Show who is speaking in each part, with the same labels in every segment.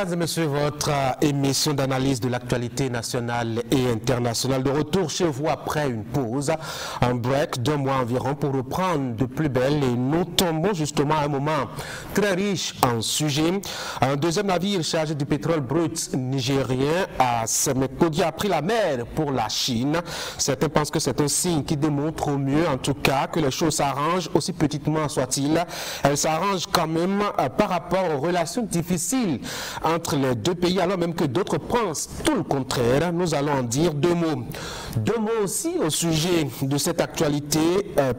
Speaker 1: Mesdames et messieurs, votre émission d'analyse de l'actualité nationale et internationale de retour chez vous après une pause, un break d'un mois environ pour reprendre de plus belle, et nous tombons justement à un moment très riche en sujets. Un deuxième navire chargé du pétrole brut nigérien à Semekodji a pris la mer pour la Chine. Certains pensent que c'est un signe qui démontre au mieux en tout cas que les choses s'arrangent, aussi petitement soit-il. Elles s'arrangent quand même par rapport aux relations difficiles entre les deux pays, alors même que d'autres pensent tout le contraire. Nous allons en dire deux mots. Deux mots aussi au sujet de cette actualité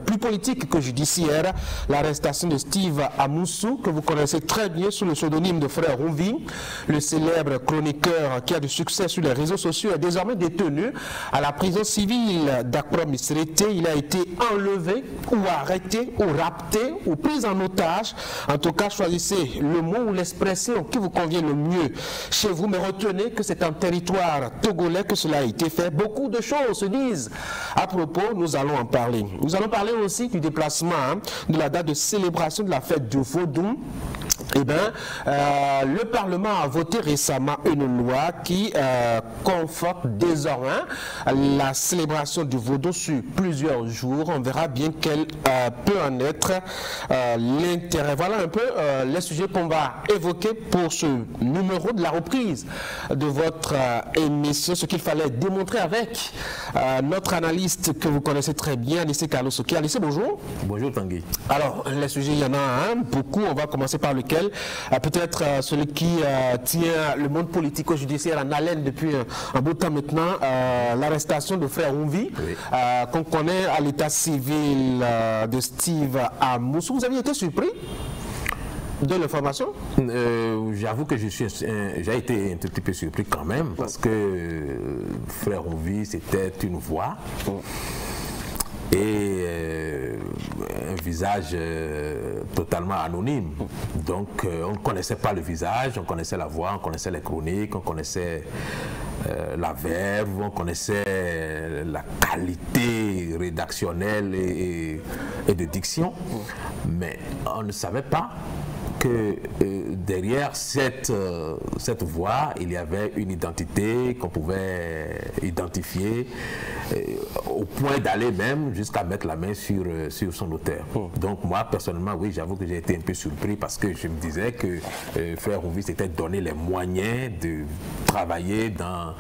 Speaker 1: plus politique que judiciaire, l'arrestation de Steve Amoussou, que vous connaissez très bien sous le pseudonyme de Frère Rouvi. Le célèbre chroniqueur qui a du succès sur les réseaux sociaux est désormais détenu à la prison civile d'Akpro-Misrete. Il a été enlevé ou arrêté ou rapté ou pris en otage. En tout cas, choisissez le mot ou l'expression qui vous convient le mieux chez vous, mais retenez que c'est un territoire togolais que cela a été fait. Beaucoup de choses se disent à propos, nous allons en parler. Nous allons parler aussi du déplacement de la date de célébration de la fête du Vodou. Eh bien, le Parlement a voté récemment une loi qui conforte désormais la célébration du Vodou sur plusieurs jours. On verra bien quel peut en être l'intérêt. Voilà un peu les sujets qu'on va évoquer pour ce numéro de la reprise de votre émission. Ce qu'il fallait démontrer avec notre analyste que vous connaissez très bien, Alice Carlos Soki. Alice, bonjour.
Speaker 2: Bonjour Tanguy.
Speaker 1: Alors, les sujets, il y en a beaucoup. On va commencer par lequel? Peut-être celui qui tient le monde politico-judiciaire en haleine depuis un bout de temps maintenant, l'arrestation de Frère Rouvi, oui, qu'on connaît à l'état civil de Steve Amoussou. Vous aviez été surpris de l'information?
Speaker 2: J'avoue que j'ai été un tout petit peu surpris quand même, parce que Frère Rouvi, c'était une voix. Et un visage totalement anonyme. Donc on ne connaissait pas le visage, on connaissait la voix, on connaissait les chroniques, on connaissait la verve, on connaissait la qualité rédactionnelle et de diction, mais on ne savait pas que derrière cette voix, il y avait une identité qu'on pouvait identifier au point d'aller même jusqu'à mettre la main sur son auteur. Donc moi, personnellement, oui, j'avoue que j'ai été un peu surpris parce que je me disais que Frère Rouvi s'était donné les moyens de travailler dans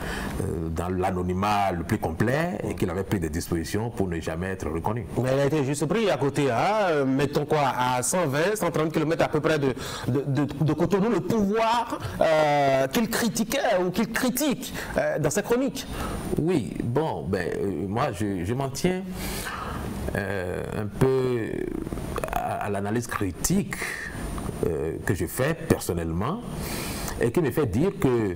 Speaker 2: l'anonymat le plus complet et qu'il avait pris des dispositions pour ne jamais être reconnu.
Speaker 1: Mais il a été juste pris à côté, mettons quoi, à 120, 130 km à peu près de Cotonou, le pouvoir qu'il critiquait ou qu'il critique dans sa chronique.
Speaker 2: Oui, bon, ben, moi je m'en tiens un peu à l'analyse critique que je fais personnellement et qui me fait dire que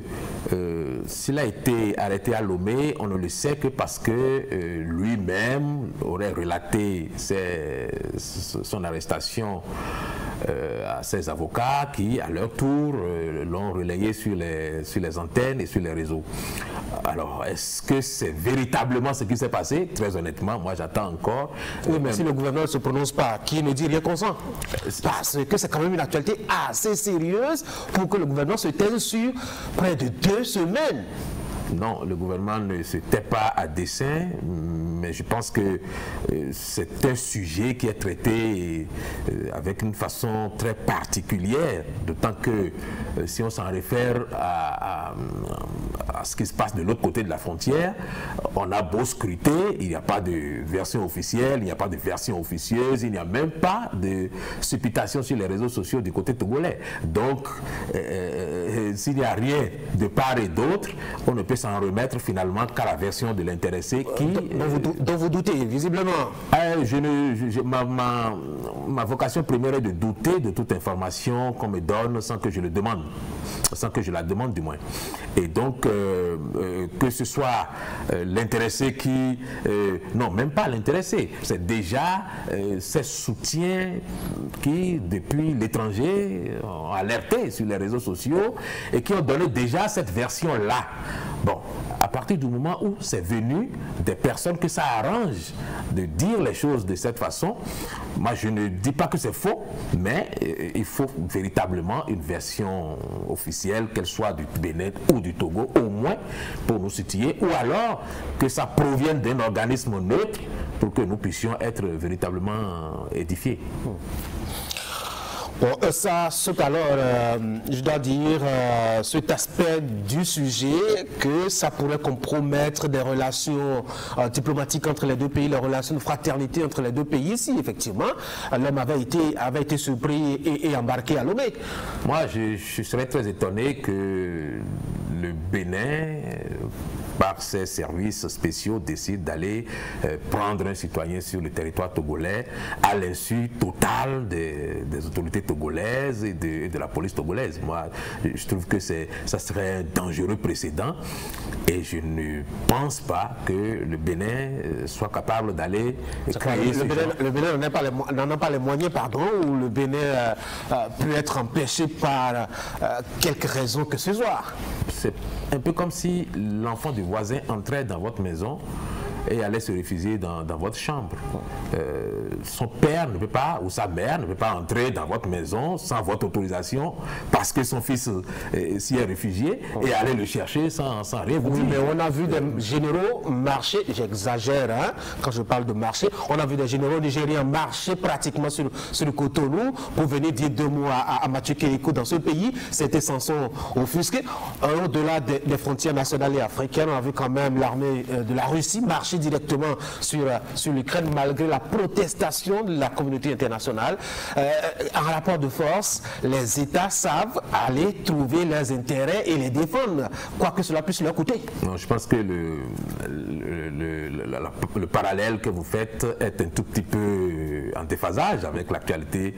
Speaker 2: s'il a été arrêté à Lomé, on ne le sait que parce que lui-même aurait relaté son arrestation à ses avocats qui, à leur tour, l'ont relayé sur les antennes et sur les réseaux. Alors, est-ce que c'est véritablement ce qui s'est passé? Très honnêtement, moi j'attends encore.
Speaker 1: Oui, mais si le gouvernement ne se prononce pas, qui ne dit rien consent? Parce que c'est quand même une actualité assez sérieuse pour que le gouvernement se taise sur près de 2 semaines.
Speaker 2: Non, le gouvernement ne se tait pas à dessein, mais je pense que c'est un sujet qui est traité avec une façon très particulière, d'autant que si on s'en réfère à ce qui se passe de l'autre côté de la frontière, on a beau scruter, il n'y a pas de version officielle, il n'y a pas de version officieuse, il n'y a même pas de supputation sur les réseaux sociaux du côté togolais. Donc, s'il n'y a rien de part et d'autre, on ne peut s'en remettre finalement qu'à la version de l'intéressé qui...
Speaker 1: dont vous doutez, visiblement.
Speaker 2: Ma vocation première est de douter de toute information qu'on me donne sans que je le demande, sans que je la demande du moins. Et donc, que ce soit l'intéressé qui... non, même pas l'intéressé, c'est déjà ces soutiens qui, depuis l'étranger, ont alerté sur les réseaux sociaux et qui ont donné déjà cette version-là Bon, à partir du moment où c'est venu des personnes que ça arrange de dire les choses de cette façon, moi je ne dis pas que c'est faux, mais il faut véritablement une version officielle, qu'elle soit du Bénin ou du Togo, au moins pour nous situer, ou alors que ça provienne d'un organisme neutre pour que nous puissions être véritablement édifiés.
Speaker 1: Bon, ça, c'est alors, je dois dire, cet aspect du sujet, que ça pourrait compromettre des relations diplomatiques entre les deux pays, les relations de fraternité entre les deux pays, si effectivement l'homme avait été surpris et embarqué à Lomé.
Speaker 2: Moi, je serais très étonné que le Bénin, par ses services spéciaux, décide d'aller prendre un citoyen sur le territoire togolais à l'insu totale des autorités togolaises et de la police togolaise. Moi, je trouve que ça serait un dangereux précédent et je ne pense pas que le Bénin soit capable d'aller créer ce genre.
Speaker 1: Le Bénin n'en a pas les moyens, pardon, ou le Bénin peut être empêché par quelque raison que ce soit.
Speaker 2: C'est un peu comme si l'enfant du voisin entrait dans votre maison et allait se réfugier dans votre chambre. Son père ne peut pas, ou sa mère ne peut pas entrer dans votre maison sans votre autorisation parce que son fils s'y est réfugié et aller le chercher sans rien vous dire.
Speaker 1: Oui, mais on a vu des généraux marcher, j'exagère hein, quand je parle de marcher, on a vu des généraux nigériens marcher pratiquement sur le Cotonou pour venir dire 2 mots à Mathieu Kérékou dans ce pays. C'était sans son offusqué. Au-delà des frontières nationales et africaines, on a vu quand même l'armée de la Russie marcher directement sur l'Ukraine malgré la protestation de la communauté internationale. En rapport de force, les États savent aller trouver leurs intérêts et les défendre, quoi que cela puisse leur coûter.
Speaker 2: Non, je pense que le parallèle que vous faites est un tout petit peu en déphasage avec l'actualité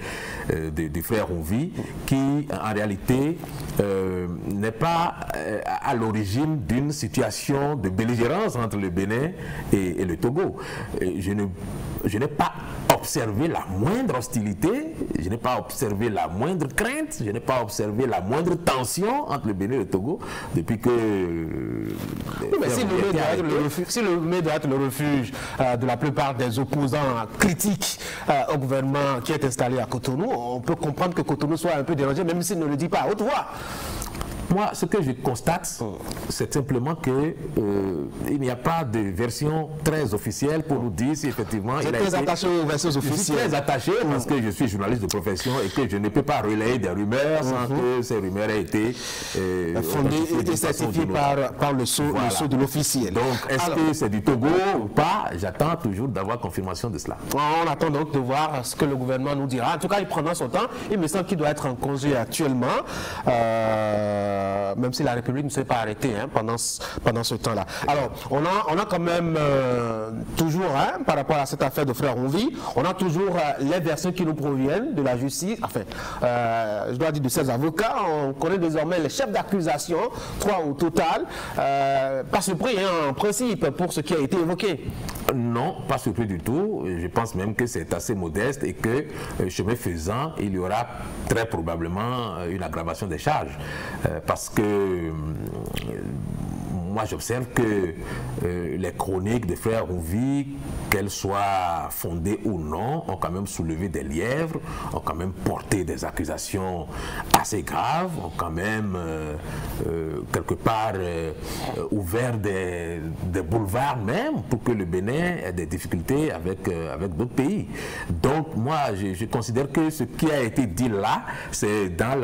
Speaker 2: du frère Rouvi, qui en réalité n'est pas à l'origine d'une situation de belligérance entre le Bénin et le Togo. Je n'ai pas observé la moindre hostilité, je n'ai pas observé la moindre crainte, je n'ai pas observé la moindre tension entre le Bénin et le Togo depuis que...
Speaker 1: si le Bénin doit être le refuge de la plupart des opposants critiques au gouvernement qui est installé à Cotonou, on peut comprendre que Cotonou soit un peu dérangé, même s'il ne le dit pas à haute voix.
Speaker 2: Moi, ce que je constate, c'est simplement que il n'y a pas de version très officielle pour nous dire si effectivement...
Speaker 1: Vous êtes très attaché aux versions officielles.
Speaker 2: Je suis très attaché parce que je suis journaliste de profession et que je ne peux pas relayer des rumeurs sans que ces rumeurs aient été
Speaker 1: fondées et certifiées par le sceau de l'officiel.
Speaker 2: Donc, est-ce que c'est du Togo ou pas? J'attends toujours d'avoir confirmation de cela.
Speaker 1: On attend donc de voir ce que le gouvernement nous dira. En tout cas, il prendra son temps. Il me semble qu'il doit être en congé actuellement. Même si la République ne s'est pas arrêtée hein, pendant ce temps-là. Alors, on a quand même toujours, hein, par rapport à cette affaire de frère Rouvi, on a toujours les versions qui nous proviennent de la justice, enfin, je dois dire de ces avocats. On connaît désormais les chefs d'accusation, 3 au total. Pas surpris, hein, en principe, pour ce qui a été évoqué.
Speaker 2: Non, pas surpris du tout. Je pense même que c'est assez modeste et que, chemin faisant, il y aura très probablement une aggravation des charges. Parce que moi j'observe que les chroniques des frères Rouvi, qu'elles soient fondées ou non, ont quand même soulevé des lièvres, ont quand même porté des accusations assez graves, ont quand même quelque part ouvert des boulevards même pour que le Bénin ait des difficultés avec d'autres pays. Donc moi je considère que ce qui a été dit là, c'est dans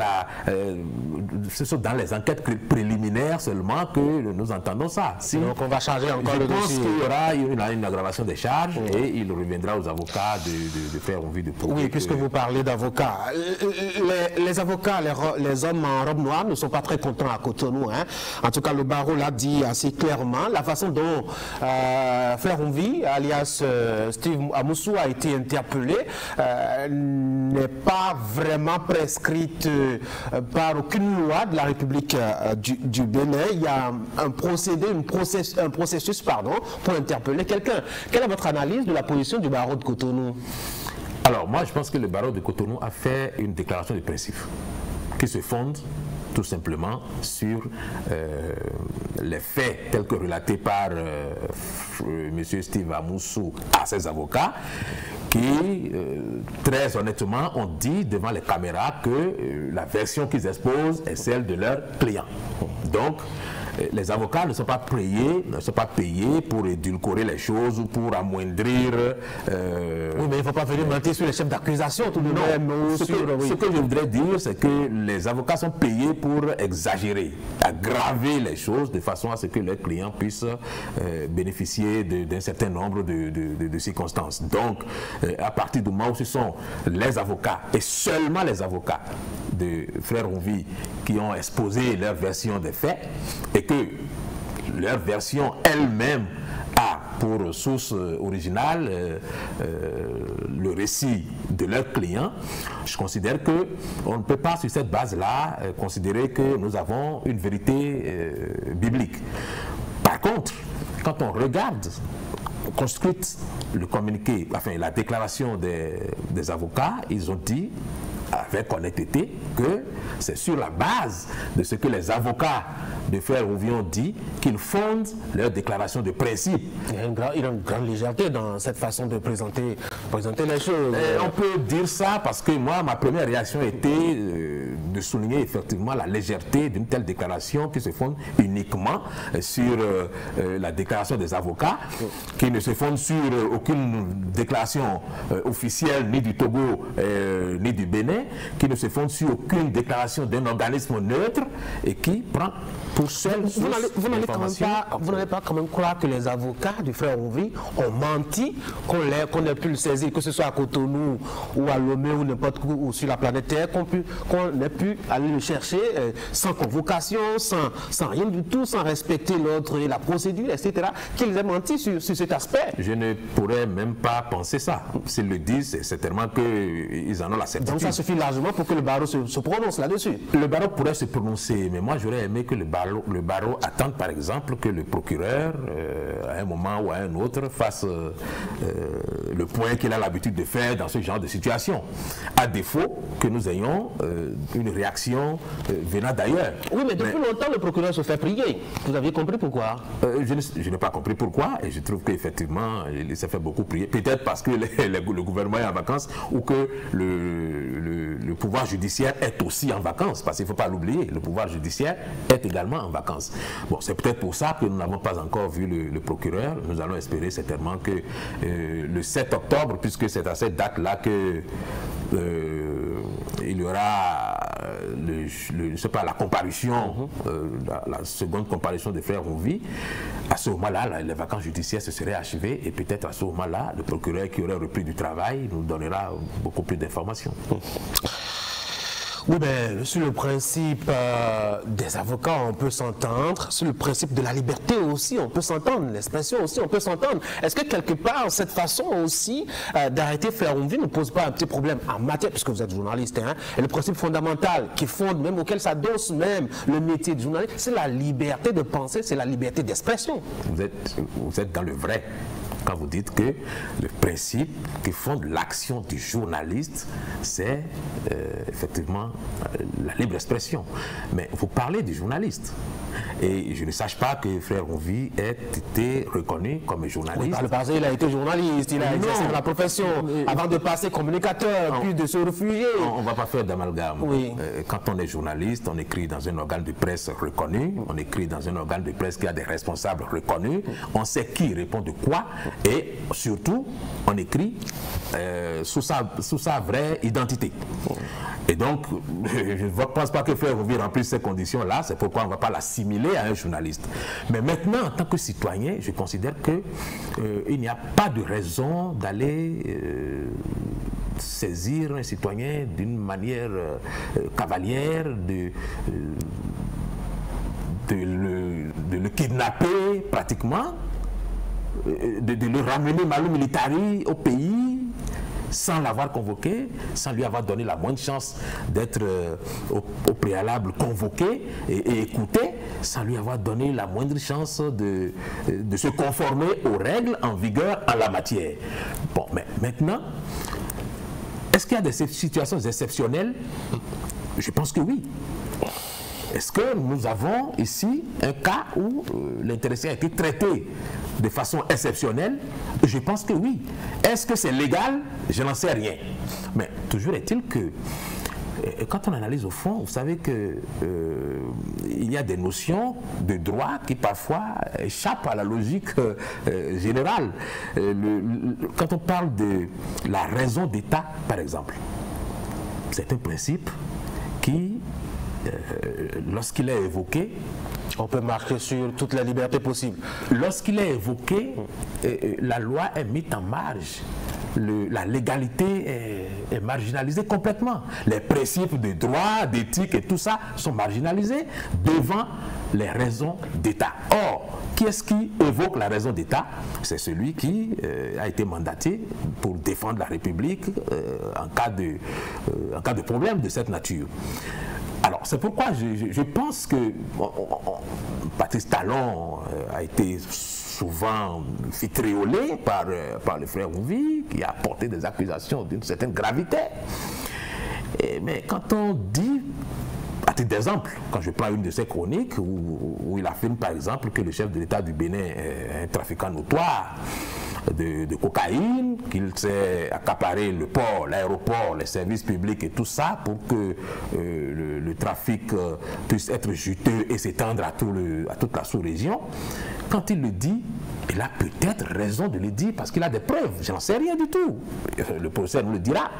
Speaker 2: les enquêtes préliminaires seulement que nous entendons ça.
Speaker 1: Donc on va changer encore le dossier.
Speaker 2: Je pense qu'il y aura une aggravation des charges et il reviendra aux avocats de faire envie de prouver.
Speaker 1: Oui, puisque vous parlez d'avocats. Les avocats, les hommes en robe noire ne sont pas très contents à Cotonou. Hein. En tout cas, le barreau l'a dit assez clairement. La façon dont frère Rouvi, alias Steve Amoussou, a été interpellé n'est pas vraiment prescrite par aucune loi de la République du Bénin. Il y a un processus pour interpeller quelqu'un. Quelle est votre analyse de la position du barreau de Cotonou?
Speaker 2: Alors moi je pense que le barreau de Cotonou a fait une déclaration de principe qui se fonde tout simplement sur les faits tels que relatés par M. Steve Amoussou à ses avocats, qui, très honnêtement, ont dit devant les caméras que la version qu'ils exposent est celle de leurs clients. Donc, les avocats ne sont pas payés pour édulcorer les choses ou pour amoindrir.
Speaker 1: Oui, mais il ne faut pas venir mentir sur les chefs d'accusation tout de même.
Speaker 2: Ce que je voudrais dire, c'est que les avocats sont payés pour exagérer, aggraver les choses de façon à ce que leurs clients puissent bénéficier d'un certain nombre de circonstances. Donc, à partir du moment où ce sont les avocats et seulement les avocats de Frère Onvi qui ont exposé leur version des faits et que leur version elle-même a pour source originale le récit de leurs clients, je considère qu'on ne peut pas sur cette base-là considérer que nous avons une vérité biblique. Par contre, quand on regarde construite le communiqué, enfin la déclaration des avocats, ils ont dit avec honnêteté que c'est sur la base de ce que les avocats de Frère Onvi ont dit qu'ils fondent leur déclaration de principe.
Speaker 1: Il y a une grande légèreté dans cette façon de présenter les choses.
Speaker 2: On peut dire ça parce que moi, ma première réaction était de souligner effectivement la légèreté d'une telle déclaration qui se fonde uniquement sur la déclaration des avocats, qui ne se fonde sur aucune déclaration officielle ni du Togo ni du Bénin, qui ne se fonde sur aucune déclaration d'un organisme neutre et qui prend pour seule source d'information.
Speaker 1: Vous n'allez pas quand même croire que les avocats du Frère Onvi ont menti, qu'on ait pu le saisir, que ce soit à Cotonou ou à Lomé ou n'importe où sur la planète Terre, qu'on ait pu aller le chercher sans convocation, sans rien du tout, sans respecter l'ordre et la procédure, etc. Qu'ils aient menti sur cet aspect.
Speaker 2: Je ne pourrais même pas penser ça. S'ils le disent, c'est certainement qu'ils en ont la certitude.
Speaker 1: Donc ça suffit largement pour que le barreau se prononce là-dessus.
Speaker 2: Le barreau pourrait se prononcer, mais moi j'aurais aimé que le barreau attende par exemple que le procureur, à un moment ou à un autre, fasse le point qu'il a l'habitude de faire dans ce genre de situation. À défaut que nous ayons une réaction venant d'ailleurs.
Speaker 1: Oui, mais depuis longtemps, le procureur se fait prier. Vous aviez compris pourquoi?
Speaker 2: Je n'ai pas compris pourquoi, et je trouve qu'effectivement, il s'est fait beaucoup prier. Peut-être parce que le gouvernement est en vacances ou que le pouvoir judiciaire est aussi en vacances, parce qu'il ne faut pas l'oublier, le pouvoir judiciaire est également en vacances. Bon, c'est peut-être pour ça que nous n'avons pas encore vu le procureur. Nous allons espérer certainement que le 7 octobre, puisque c'est à cette date-là que il y aura la comparution, la seconde comparution de Frère Onvi. À ce moment-là, les vacances judiciaires se seraient achevées et peut-être à ce moment-là, le procureur qui aurait repris du travail nous donnera beaucoup plus d'informations.
Speaker 1: Oui, mais sur le principe des avocats, on peut s'entendre. Sur le principe de la liberté aussi, on peut s'entendre. L'expression aussi, on peut s'entendre. Est-ce que quelque part, cette façon aussi d'arrêter Frère Onvi ne pose pas un petit problème en matière, puisque vous êtes journaliste, hein, et le principe fondamental qui fonde, même auquel s'adosse même le métier de journaliste, c'est la liberté de penser, c'est la liberté d'expression.
Speaker 2: Vous êtes dans le vrai quand vous dites que le principe qui fonde l'action du journaliste, c'est effectivement la libre expression. Mais vous parlez du journaliste. Et je ne sache pas que Frère Onvi ait été reconnu comme journaliste.
Speaker 1: Oui, par le passé, il a été journaliste, il a exercé la profession avant de passer communicateur, puis de se réfugier.
Speaker 2: On ne va pas faire d'amalgame.
Speaker 1: Oui.
Speaker 2: Quand on est journaliste, on écrit dans un organe de presse reconnu, on écrit dans un organe de presse qui a des responsables reconnus, on sait qui répond de quoi, et surtout, on écrit sous sa vraie identité. Et donc, je ne pense pas que Frère Onvi remplisse ces conditions-là, c'est pourquoi on ne va pas l'assimiler à un journaliste. Mais maintenant, en tant que citoyen, je considère qu'il n'y a pas de raison d'aller saisir un citoyen d'une manière cavalière, de le kidnapper pratiquement, de le ramener malou militari au pays, sans l'avoir convoqué, sans lui avoir donné la moindre chance d'être au préalable convoqué et écouté, sans lui avoir donné la moindre chance de se conformer aux règles en vigueur en la matière. Bon, mais maintenant, est-ce qu'il y a des situations exceptionnelles? Je pense que oui. Est-ce que nous avons ici un cas où l'intéressé a été traité de façon exceptionnelle? Je pense que oui. Est-ce que c'est légal? Je n'en sais rien. Mais toujours est-il que quand on analyse au fond, vous savez qu'il y a des notions de droit qui parfois échappent à la logique générale. Quand on parle de la raison d'État, par exemple, c'est un principe qui, lorsqu'il est évoqué,
Speaker 1: on peut marquer sur toute la liberté possible.
Speaker 2: Lorsqu'il est évoqué, la loi est mise en marge. La légalité est marginalisée complètement. Les principes de droit, d'éthique et tout ça sont marginalisés devant les raisons d'État. Or, qui est-ce qui évoque la raison d'État? C'est celui qui a été mandaté pour défendre la République en cas de problème de cette nature. Alors, c'est pourquoi je pense que Patrice Talon a été souvent vitriolé par le frère Ouvi, qui a porté des accusations d'une certaine gravité. Mais quand on dit, à titre d'exemple, quand je prends une de ses chroniques où il affirme par exemple que le chef de l'État du Bénin est un trafiquant notoire de cocaïne, qu'il s'est accaparé le port, l'aéroport, les services publics et tout ça pour que le trafic puisse être juteux et s'étendre à toute la sous-région. Quand il le dit, il a peut-être raison de le dire parce qu'il a des preuves. Je n'en sais rien du tout. Le professeur nous le dira.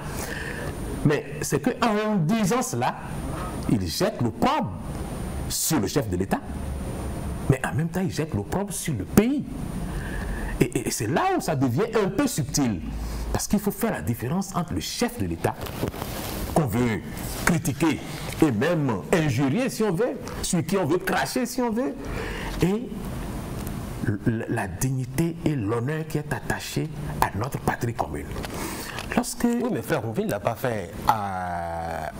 Speaker 2: Mais c'est qu'en disant cela, il jette l'opprobre sur le chef de l'État, mais en même temps, il jette l'opprobre sur le pays. Et c'est là où ça devient un peu subtil. Parce qu'il faut faire la différence entre le chef de l'État, qu'on veut critiquer et même injurier si on veut, sur qui on veut cracher si on veut, et la dignité et l'honneur qui est attaché à notre patrie commune.
Speaker 1: Oui, mais frère Ouvi ne l'a pas fait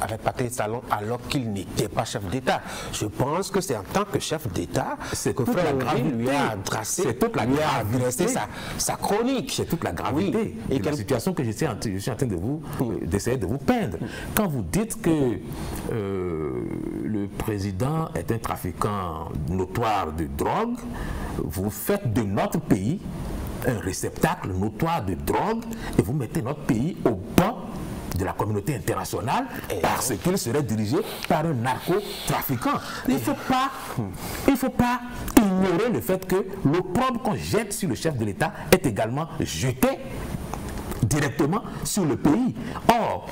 Speaker 1: avec Patrice Talon alors qu'il n'était pas chef d'État. Je pense que c'est en tant que chef d'État que frère Ouvi lui a dressé sa chronique.
Speaker 2: C'est toute la gravité de la situation que je suis en train d'essayer de vous peindre. Quand vous dites que le président est un trafiquant notoire de drogue, vous faites de notre pays un réceptacle notoire de drogue et vous mettez notre pays au banc de la communauté internationale parce qu'il serait dirigé par un narcotrafiquant. Il ne faut pas ignorer le fait que l'opprobre qu'on jette sur le chef de l'État est également jeté directement sur le pays. Or,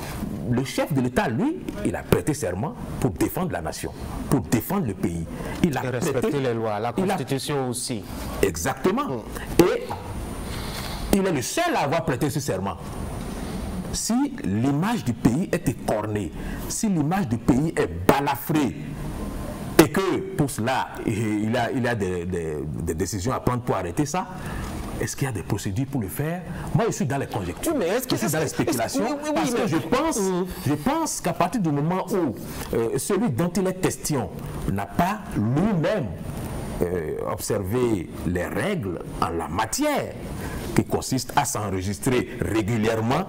Speaker 2: le chef de l'État, lui, il a prêté serment pour défendre la nation, pour défendre le pays. Il a
Speaker 1: respecté les lois, la Constitution aussi.
Speaker 2: Exactement. Et il est le seul à avoir prêté ce serment. Si l'image du pays est écornée, si l'image du pays est balafrée, et que pour cela, il y a des décisions à prendre pour arrêter ça, est-ce qu'il y a des procédures pour le faire? Moi, je suis dans les conjectures,
Speaker 1: mais
Speaker 2: je suis dans les spéculations, parce que je pense qu'à partir du moment où celui dont il est question n'a pas lui-même observé les règles en la matière, qui consiste à s'enregistrer régulièrement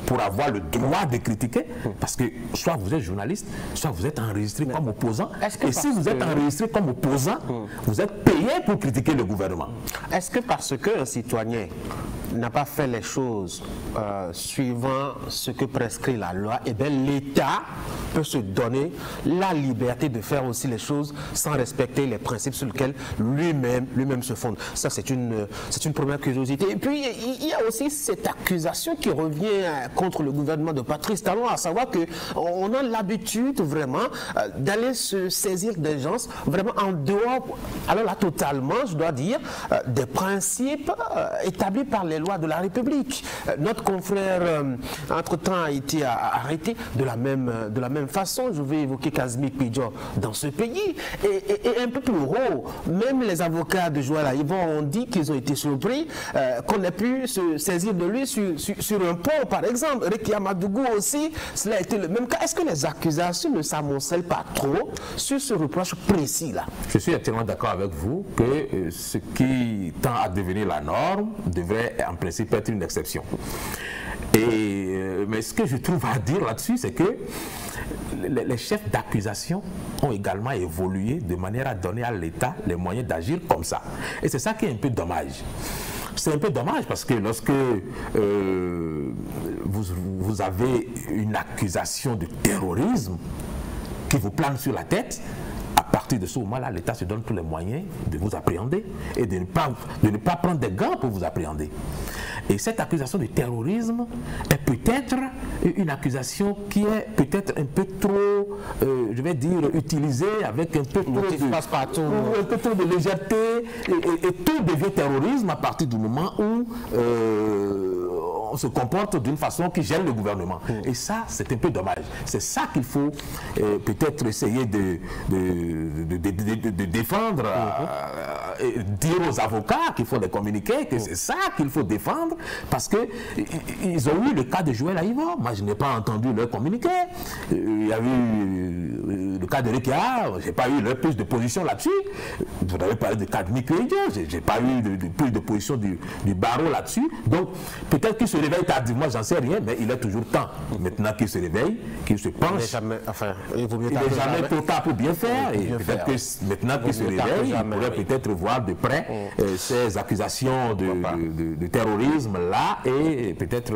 Speaker 2: pour avoir le droit de critiquer, parce que soit vous êtes journaliste, soit vous êtes enregistré comme opposant, et si vous êtes enregistré comme opposant, vous êtes payé pour critiquer le gouvernement.
Speaker 1: Est-ce que parce qu'un citoyen n'a pas fait les choses suivant ce que prescrit la loi, et bien l'État peut se donner la liberté de faire aussi les choses sans respecter les principes sur lesquels lui-même se fonde? Ça, c'est une première curiosité. Et puis, il y a aussi cette accusation qui revient contre le gouvernement de Patrice Talon, à savoir qu'on a l'habitude vraiment d'aller se saisir des gens vraiment en dehors, alors là totalement, je dois dire, des principes établis par les lois de la République. Notre confrère, entre-temps, a été arrêté de la même façon. Je vais évoquer Kazmi Pidjo dans ce pays. Et un peu plus haut, même les avocats de Joël Aïvon ont dit qu'ils ont été surpris qu'on ait pu se saisir de lui sur un pont, par exemple. Ricky Amadougou aussi, cela a été le même cas. Est-ce que les accusations ne s'amoncellent pas trop sur ce reproche précis-là?
Speaker 2: Je suis entièrement d'accord avec vous que ce qui tend à devenir la norme devrait en principe être une exception. Mais ce que je trouve à dire là-dessus, c'est que les chefs d'accusation ont également évolué de manière à donner à l'État les moyens d'agir comme ça. Et c'est ça qui est un peu dommage. C'est un peu dommage parce que lorsque vous avez une accusation de terrorisme qui vous plane sur la tête, à partir de ce moment-là, l'État se donne tous les moyens de vous appréhender et de ne pas prendre des gants pour vous appréhender. Et cette accusation de terrorisme est peut-être une accusation qui est peut-être un peu trop, je vais dire, utilisée avec un peu trop de légèreté et tout devient terrorisme à partir du moment où on se comporte d'une façon qui gêne le gouvernement. Et ça, c'est un peu dommage. C'est ça qu'il faut peut-être essayer de défendre, et dire aux avocats qu'il faut les communiquer, que c'est ça qu'il faut défendre, parce qu'ils ont eu le cas de Joël Aïvo. Moi, je n'ai pas entendu leur communiqué. Il y a eu le cas de Rekia, je n'ai pas eu leur prise de position là-dessus. Vous avez parlé du cas de Mikuedio, je n'ai pas eu de prise de position du barreau là-dessus. Donc, peut-être qu'il se réveille tardivement, j'en sais rien, mais il est toujours temps, maintenant qu'il se réveille, qu'il se penche. Il n'est jamais trop tard pour bien faire, et peut-être que maintenant qu'il se réveille, il pourrait peut-être voir de près ces accusations de terrorisme là, et peut-être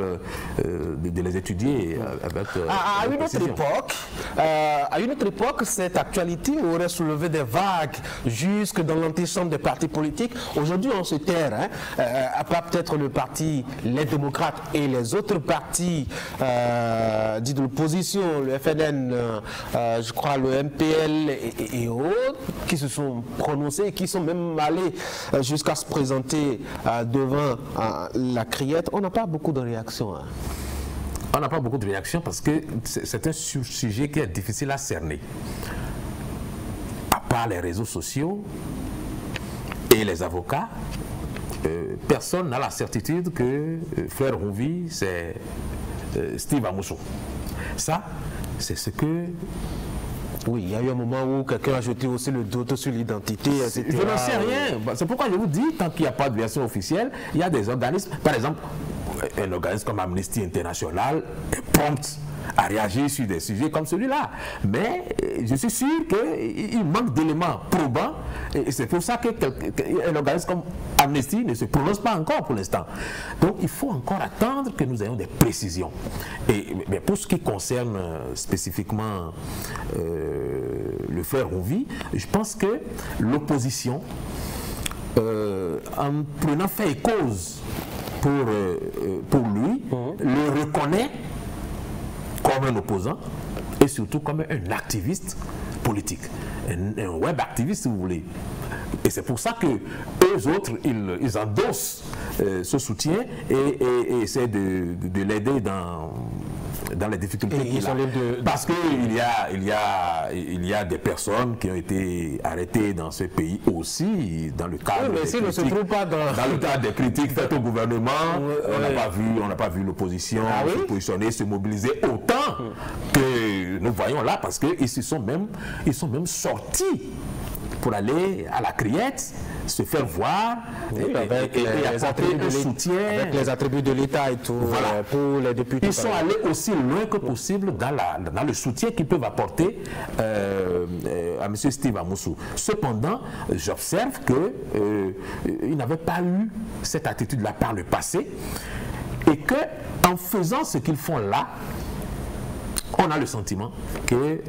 Speaker 2: de les étudier avec
Speaker 1: à une autre époque, cette actualité aurait soulevé des vagues jusque dans l'antichambre des partis politiques. Aujourd'hui, on se terre, hein, à part peut-être le parti Les Démocrates et les autres partis dits de l'opposition, le FNN, je crois le MPL et autres, qui se sont prononcés et qui sont même allés jusqu'à se présenter devant la criette. On n'a pas beaucoup de réactions. Hein.
Speaker 2: On n'a pas beaucoup de réactions parce que c'est un sujet qui est difficile à cerner. À part les réseaux sociaux et les avocats, personne n'a la certitude que Frère Rouvi, c'est Steve Amoussou. Ça, c'est ce que...
Speaker 1: Oui, il y a eu un moment où quelqu'un a jeté aussi le doute sur l'identité, etc.
Speaker 2: Je n'en sais rien. C'est pourquoi je vous dis, tant qu'il n'y a pas de version officielle, il y a des organismes, par exemple, un organisme comme Amnesty International est prompt à réagir sur des sujets comme celui-là. Mais je suis sûr qu'il manque d'éléments probants et c'est pour ça qu'un organisme comme Amnesty ne se prononce pas encore pour l'instant. Donc il faut encore attendre que nous ayons des précisions. Mais pour ce qui concerne spécifiquement le frère Rouvi, je pense que l'opposition, en prenant fait et cause pour lui, le reconnaît comme un opposant et surtout comme un activiste politique, un web activiste si vous voulez. Et c'est pour ça que eux autres, ils endossent ce soutien et essaient de l'aider dans les difficultés qu'il a. Parce qu'il y a des personnes qui ont été arrêtées dans ce pays aussi, dans le cadre dans le cadre des critiques faites au gouvernement. On n'a pas vu l'opposition se positionner, se mobiliser autant que nous voyons là, parce qu'ils sont même sortis pour aller à la criette, se faire voir et apporter un soutien.
Speaker 1: Avec les attributs de l'État et tout,
Speaker 2: voilà.
Speaker 1: Pour les députés.
Speaker 2: Ils sont allés aussi loin que possible dans le soutien qu'ils peuvent apporter à M. Steve Amoussou. Cependant, j'observe qu'ils n'avaient pas eu cette attitude-là par le passé et qu'en faisant ce qu'ils font là, on a le sentiment que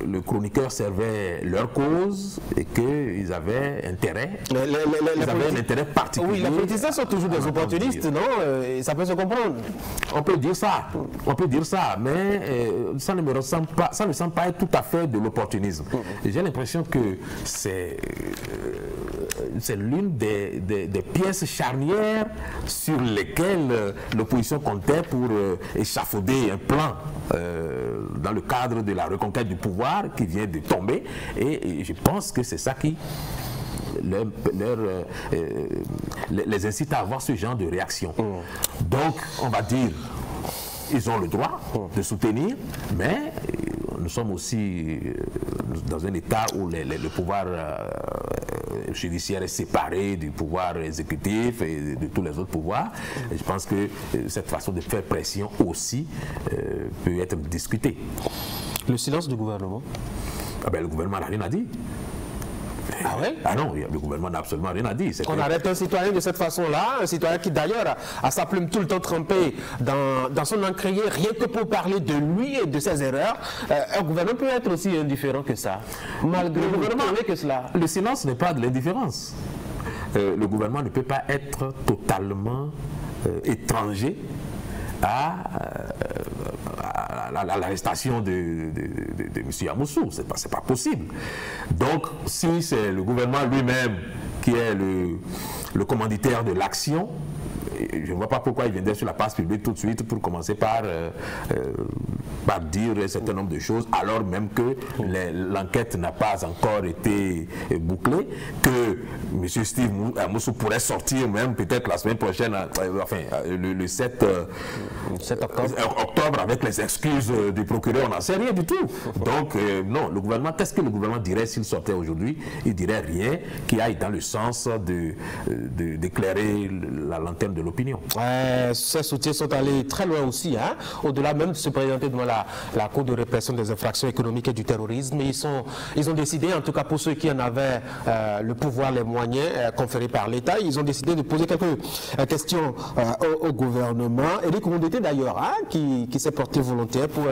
Speaker 2: le chroniqueur servait leur cause et qu'ils avaient intérêt, un intérêt particulier.
Speaker 1: Oui, les politiciens sont toujours des opportunistes, non? Et ça peut se comprendre.
Speaker 2: On peut dire ça, mais ça ne semble pas être tout à fait de l'opportunisme. J'ai l'impression que c'est l'une des pièces charnières sur lesquelles l'opposition comptait pour échafauder un plan dans le cadre de la reconquête du pouvoir qui vient de tomber, et je pense que c'est ça qui les incite à avoir ce genre de réaction. Donc on va dire, ils ont le droit de soutenir, mais nous sommes aussi dans un état où le pouvoir judiciaire est séparé du pouvoir exécutif et de tous les autres pouvoirs. Et je pense que cette façon de faire pression aussi peut être discutée.
Speaker 1: Le silence du gouvernement?
Speaker 2: Ah ben, le gouvernement n'a rien à dire.
Speaker 1: Ah ouais?
Speaker 2: Ah non, le gouvernement n'a absolument rien à dire.
Speaker 1: Qu'on arrête un citoyen de cette façon-là, un citoyen qui d'ailleurs a sa plume tout le temps trempée dans son encrier, rien que pour parler de lui et de ses erreurs. Un gouvernement peut être aussi indifférent que ça, malgré le gouvernement que cela.
Speaker 2: Le silence n'est pas de l'indifférence. Le gouvernement ne peut pas être totalement étranger à l'arrestation de M. Yamoussou. Ce n'est pas possible. Donc, si c'est le gouvernement lui-même qui est le commanditaire de l'action, je ne vois pas pourquoi il viendrait sur la place publique tout de suite pour commencer par dire un certain nombre de choses, alors même que l'enquête n'a pas encore été bouclée, que M. Steve Moussou pourrait sortir même peut-être la semaine prochaine, enfin le 7 octobre avec les excuses du procureur, on n'en sait rien du tout. Donc non, le gouvernement, qu'est-ce que le gouvernement dirait s'il sortait aujourd'hui? Il dirait rien qui aille dans le sens d'éclairer la lanterne de l'opinion.
Speaker 1: Ces soutiens sont allés très loin aussi, hein, au-delà même de se présenter devant la Cour de répression des infractions économiques et du terrorisme. Ils ont décidé, en tout cas pour ceux qui en avaient le pouvoir, les moyens conférés par l'État, ils ont décidé de poser quelques questions au gouvernement. Éric Rondeté d'ailleurs, hein, qui s'est porté volontaire pour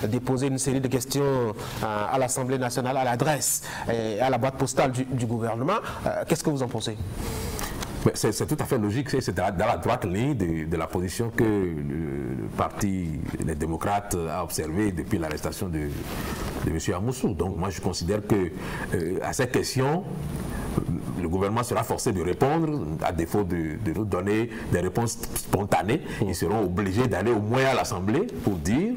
Speaker 1: déposer une série de questions à l'Assemblée nationale, à l'adresse et à la boîte postale du gouvernement. Qu'est-ce que vous en pensez?
Speaker 2: C'est tout à fait logique, c'est dans la droite ligne de la position que le parti, les démocrates, a observée depuis l'arrestation de M. Yamoussou. Donc moi je considère que à ces questions, le gouvernement sera forcé de répondre, à défaut de nous donner des réponses spontanées. Ils seront obligés d'aller au moins à l'Assemblée pour dire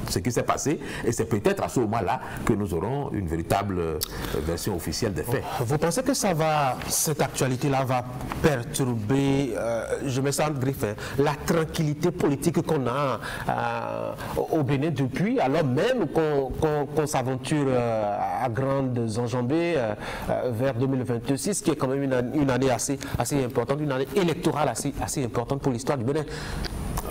Speaker 2: ce qui s'est passé. Et c'est peut-être à ce moment-là que nous aurons une véritable version officielle des faits.
Speaker 1: Vous pensez que cette actualité-là va perturber, je me sens griffé, la tranquillité politique qu'on a au Bénin depuis, alors même qu'on s'aventure à grandes enjambées vers 2026, qui est quand même une année assez importante, une année électorale assez importante pour l'histoire du Bénin?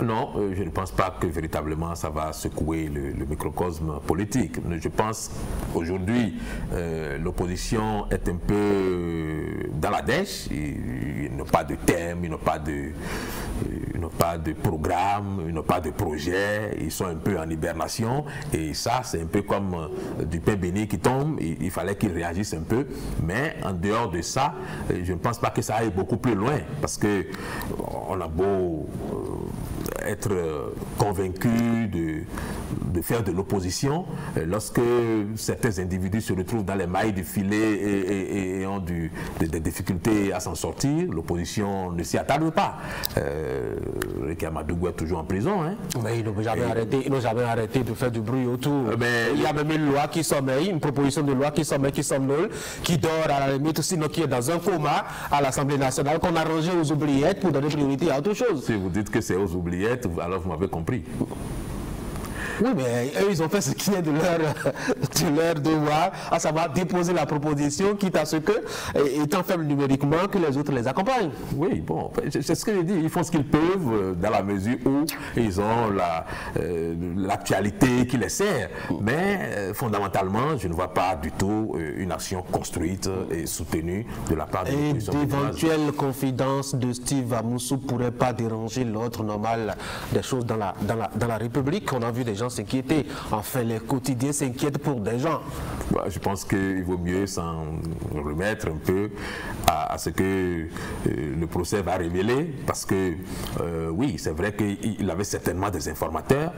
Speaker 2: Non, je ne pense pas que véritablement ça va secouer le microcosme politique. Je pense qu'aujourd'hui, l'opposition est un peu dans la dèche. Ils n'ont pas de thème, ils n'ont pas de programme, ils n'ont pas de projet. Ils sont un peu en hibernation. Et ça, c'est un peu comme du pain béni qui tombe. Il fallait qu'ils réagissent un peu. Mais en dehors de ça, je ne pense pas que ça aille beaucoup plus loin. Parce qu'on a beau être convaincu de faire de l'opposition, lorsque certains individus se retrouvent dans les mailles du filet et ont des difficultés à s'en sortir, l'opposition ne s'y attarde pas. Ricky Amadougou est toujours en prison. Hein.
Speaker 1: Mais ils n'ont jamais arrêté de faire du bruit autour. Il y a même une loi qui sommeille, une proposition de loi qui sommeille, qui somnole, qui dort à la limite, sinon qui est dans un coma à l'Assemblée nationale, qu'on a rangé aux oubliettes pour donner priorité à autre chose.
Speaker 2: Si vous dites que c'est aux oubliettes, alors vous m'avez compris.
Speaker 1: Oui, mais eux, ils ont fait ce qui est de leur devoir, à savoir déposer la proposition, quitte à ce que, étant faible numériquement, que les autres les accompagnent.
Speaker 2: Oui, bon, c'est ce que j'ai dit. Ils font ce qu'ils peuvent dans la mesure où ils ont l'actualité qui les sert. Mais fondamentalement, je ne vois pas du tout une action construite et soutenue de la part de l'opposition.
Speaker 1: Et d'éventuelles confidences de Steve Yamoussou ne pourraient pas déranger l'ordre normal des choses dans la République. On a vu des gens s'inquiéter. Enfin, les quotidiens s'inquiètent pour des gens.
Speaker 2: Je pense qu'il vaut mieux s'en remettre un peu à ce que le procès va révéler, parce que oui, c'est vrai qu'il avait certainement des informateurs,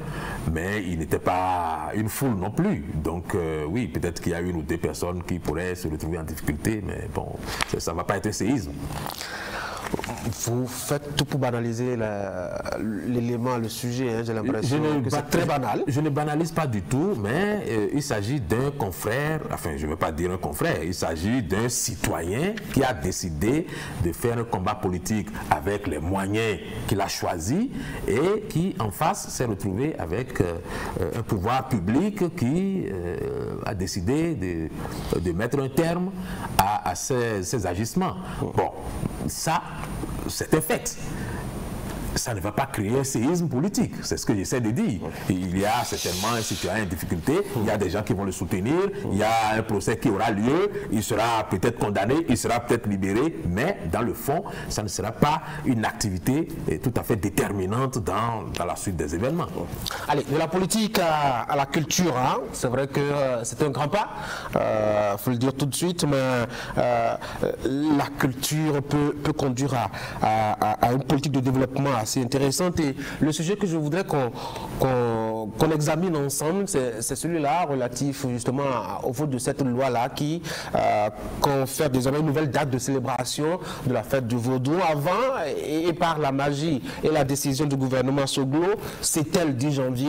Speaker 2: mais il n'était pas une foule non plus. Donc oui, peut-être qu'il y a une ou deux personnes qui pourraient se retrouver en difficulté, mais bon, ça ne va pas être un séisme.
Speaker 1: vous faites tout pour banaliser l'élément, le sujet, hein, j'ai l'impression que c'est très banal.
Speaker 2: Je ne banalise pas du tout, mais il s'agit d'un confrère, enfin je ne veux pas dire un confrère, il s'agit d'un citoyen qui a décidé de faire un combat politique avec les moyens qu'il a choisis et qui en face s'est retrouvé avec un pouvoir public qui a décidé de mettre un terme à ces agissements. Bon, ça, c'est un fait. Ça ne va pas créer un séisme politique, c'est ce que j'essaie de dire. Il y a certainement un citoyen en difficulté, il y a des gens qui vont le soutenir, il y a un procès qui aura lieu, il sera peut-être condamné, il sera peut-être libéré, mais dans le fond, ça ne sera pas une activité tout à fait déterminante dans la suite des événements.
Speaker 1: Allez, de la politique à la culture, hein, c'est vrai que c'est un grand pas, il faut le dire tout de suite, mais la culture peut conduire à une politique de développement assez intéressante, et le sujet que je voudrais qu'on examine ensemble, c'est celui-là relatif justement au vote de cette loi-là qui confère désormais une nouvelle date de célébration de la fête du Vaudou. Avant, et par la magie et la décision du gouvernement Soglo, c'était le 10 janvier.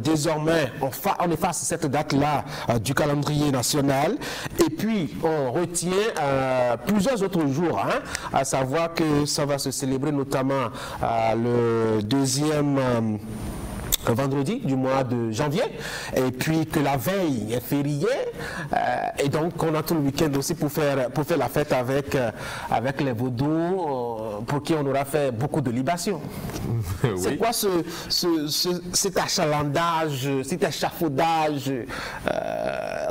Speaker 1: Désormais, on efface cette date-là du calendrier national, et puis on retient plusieurs autres jours, hein, à savoir que ça va se célébrer notamment le deuxième vendredi du mois de janvier, et puis que la veille est férié, et donc on a tout le week-end aussi pour faire la fête avec les vaudous, pour qui on aura fait beaucoup de libations. Oui. C'est quoi cet achalandage, cet échafaudage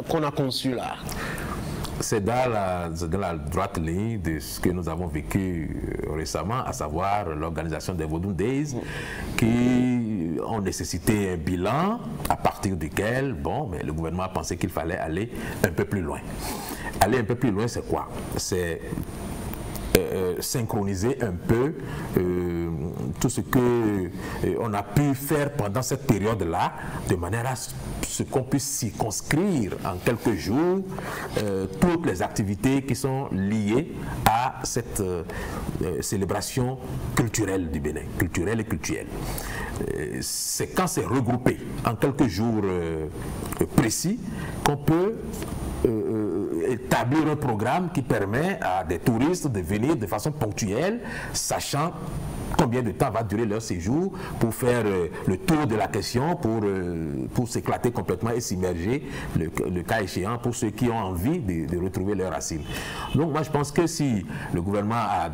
Speaker 1: qu'on a conçu là?
Speaker 2: C'est dans la droite ligne de ce que nous avons vécu récemment, à savoir l'organisation des Vodou Days, qui ont nécessité un bilan à partir duquel, bon, mais le gouvernement a pensé qu'il fallait aller un peu plus loin. Aller un peu plus loin, c'est quoi? C'est synchroniser un peu tout ce que on a pu faire pendant cette période-là, de manière à ce qu'on puisse circonscrire en quelques jours toutes les activités qui sont liées à cette célébration culturelle du Bénin, culturelle et cultuelle. C'est quand c'est regroupé en quelques jours précis qu'on peut établir un programme qui permet à des touristes de venir de façon ponctuelle, sachant combien de temps va durer leur séjour, pour faire le tour de la question, pour s'éclater complètement et s'immerger, le cas échéant, pour ceux qui ont envie de retrouver leurs racines. Donc moi je pense que si le gouvernement a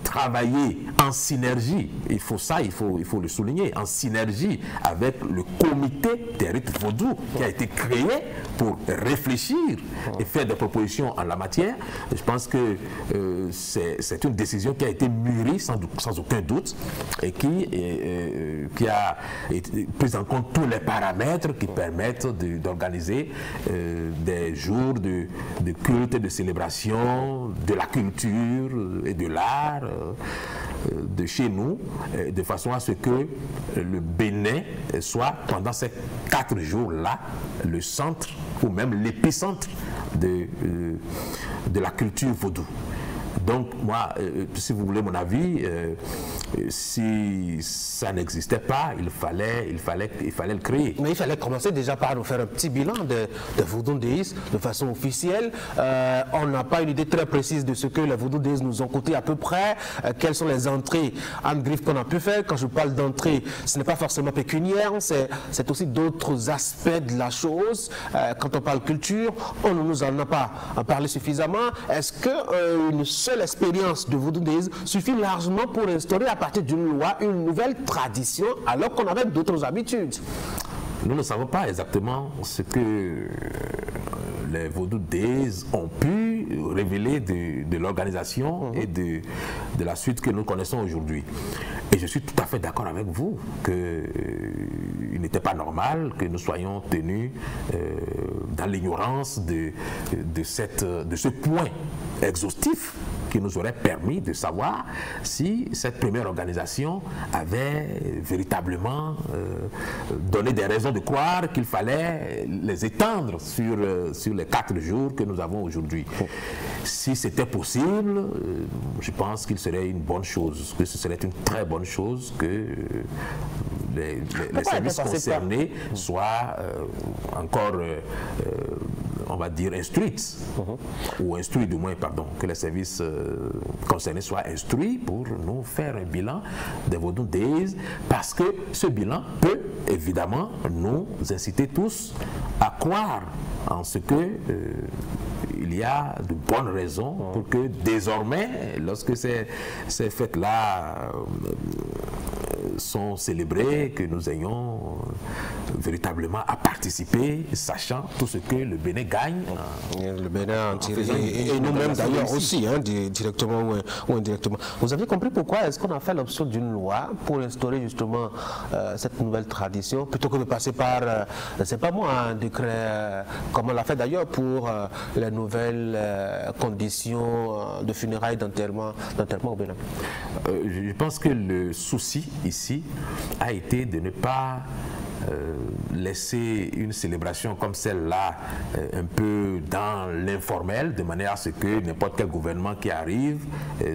Speaker 2: travaillé en synergie, il faut le souligner, en synergie avec le comité des rites vaudous qui a été créé pour réfléchir et faire des propositions en la matière, je pense que c'est une décision qui a été mûrie sans aucun doute, et qui a pris en compte tous les paramètres qui permettent d'organiser des jours de culte et de célébration de la culture et de l'art de chez nous, de façon à ce que le Bénin soit pendant ces 4 jours-là le centre ou même l'épicentre de la culture vaudou. Donc moi, si vous voulez mon avis, si ça n'existait pas, il fallait le créer.
Speaker 1: Mais il fallait commencer déjà par nous faire un petit bilan de Vodou Days de façon officielle. On n'a pas une idée très précise de ce que les Vodou Days nous ont coûté à peu près, quelles sont les entrées en griffe qu'on a pu faire. Quand je parle d'entrée, ce n'est pas forcément pécuniaire, c'est aussi d'autres aspects de la chose. Quand on parle culture, on ne nous en a pas parlé suffisamment. Est-ce qu'une seule expérience de Vodou Days suffit largement pour instaurer à partir d'une loi une nouvelle tradition alors qu'on avait d'autres habitudes?
Speaker 2: Nous ne savons pas exactement ce que les Vodou Days ont pu révéler de l'organisation et de la suite que nous connaissons aujourd'hui. Et je suis tout à fait d'accord avec vous qu'il n'était pas normal que nous soyons tenus dans l'ignorance de ce point exhaustif qui nous auraient permis de savoir si cette première organisation avait véritablement donné des raisons de croire qu'il fallait les étendre sur les 4 jours que nous avons aujourd'hui. Si c'était possible, je pense qu'il serait une bonne chose, que ce serait une très bonne chose que les services concernés soient encore, on va dire, instruits, ou instruits du moins, pardon, que les services concernés soient instruits pour nous faire un bilan des Vodou Days, parce que ce bilan peut évidemment nous inciter tous à croire en ce que il y a de bonnes raisons pour que désormais, lorsque ces fêtes-là sont célébrées, que nous ayons véritablement à participer, sachant tout ce que le Bénin gagne.
Speaker 1: Le Bénin en tiré, et nous-mêmes d'ailleurs aussi, hein, directement ou indirectement. Vous avez compris pourquoi est-ce qu'on a fait l'option d'une loi pour instaurer justement cette nouvelle tradition, plutôt que de passer par, c'est pas moi, un décret, comme on l'a fait d'ailleurs pour les nouvelles conditions de funérailles, d'enterrement au Bénin.
Speaker 2: Je pense que le souci ici a été de ne pas laisser une célébration comme celle-là un peu dans l'informel, de manière à ce que n'importe quel gouvernement qui arrive